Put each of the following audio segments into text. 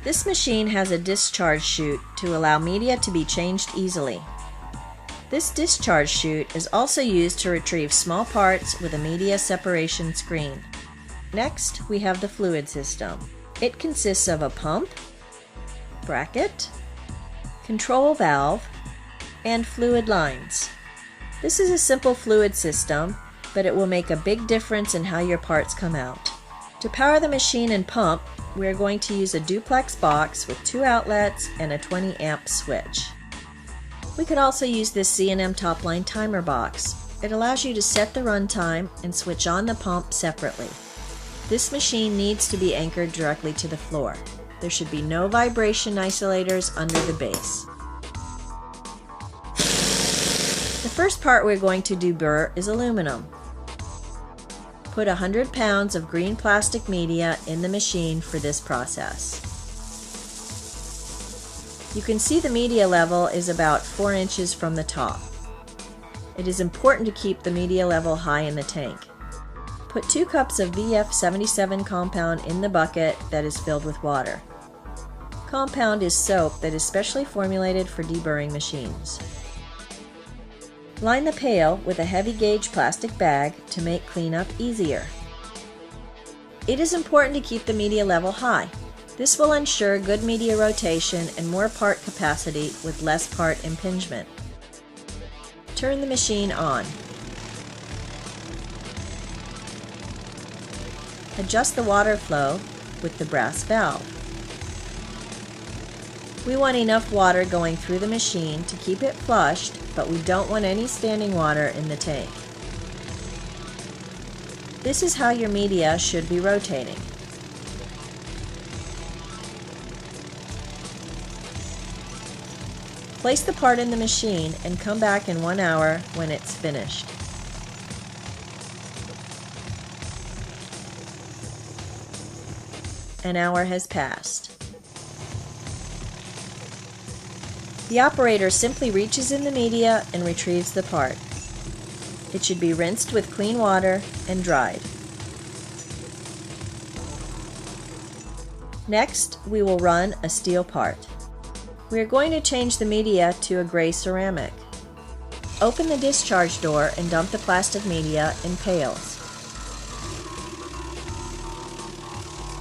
This machine has a discharge chute to allow media to be changed easily. This discharge chute is also used to retrieve small parts with a media separation screen. Next, we have the fluid system. It consists of a pump, bracket, control valve, and fluid lines. This is a simple fluid system, but it will make a big difference in how your parts come out. To power the machine and pump, we are going to use a duplex box with 2 outlets and a 20 amp switch. We could also use this C&M top-line timer box. It allows you to set the run time and switch on the pump separately. This machine needs to be anchored directly to the floor. There should be no vibration isolators under the base. The first part we're going to deburr is aluminum. Put 100 pounds of green plastic media in the machine for this process. You can see the media level is about 4 inches from the top. It is important to keep the media level high in the tank. Put 2 cups of VF77 compound in the bucket that is filled with water. Compound is soap that is specially formulated for deburring machines. Line the pail with a heavy gauge plastic bag to make cleanup easier. It is important to keep the media level high. This will ensure good media rotation and more part capacity with less part impingement. Turn the machine on. Adjust the water flow with the brass valve. We want enough water going through the machine to keep it flushed, but we don't want any standing water in the tank. This is how your media should be rotating. Place the part in the machine and come back in 1 hour when it's finished. An hour has passed. The operator simply reaches in the media and retrieves the part. It should be rinsed with clean water and dried. Next, we will run a steel part. We are going to change the media to a gray ceramic. Open the discharge door and dump the plastic media in pails.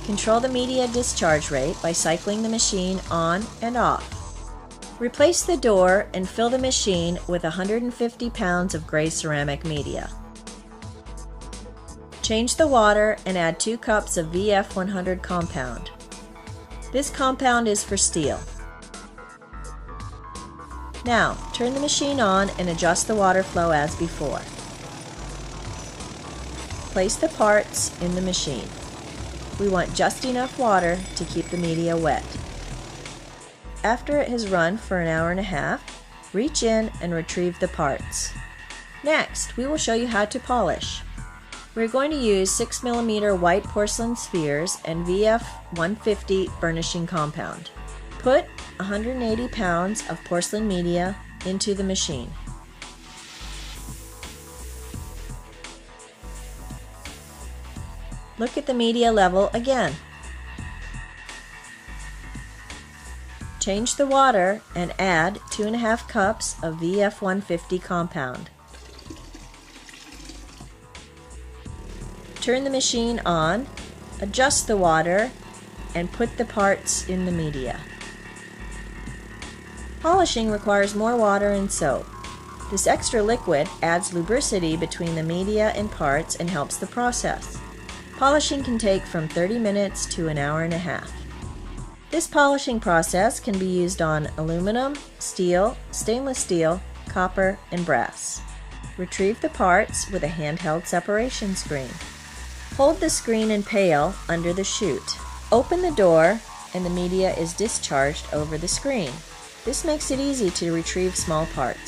Control the media discharge rate by cycling the machine on and off. Replace the door and fill the machine with 150 pounds of gray ceramic media. Change the water and add 2 cups of VF100 compound. This compound is for steel. Now, turn the machine on and adjust the water flow as before. Place the parts in the machine. We want just enough water to keep the media wet. After it has run for an hour and a half, reach in and retrieve the parts. Next, we will show you how to polish. We're going to use 6mm white porcelain spheres and VF150 burnishing compound. Put 180 pounds of porcelain media into the machine. Look at the media level again. Change the water and add 2.5 cups of VF150 compound. Turn the machine on, adjust the water, and put the parts in the media. Polishing requires more water and soap. This extra liquid adds lubricity between the media and parts and helps the process. Polishing can take from 30 minutes to an hour and a half. This polishing process can be used on aluminum, steel, stainless steel, copper, and brass. Retrieve the parts with a handheld separation screen. Hold the screen and pail under the chute. Open the door and the media is discharged over the screen. This makes it easy to retrieve small parts.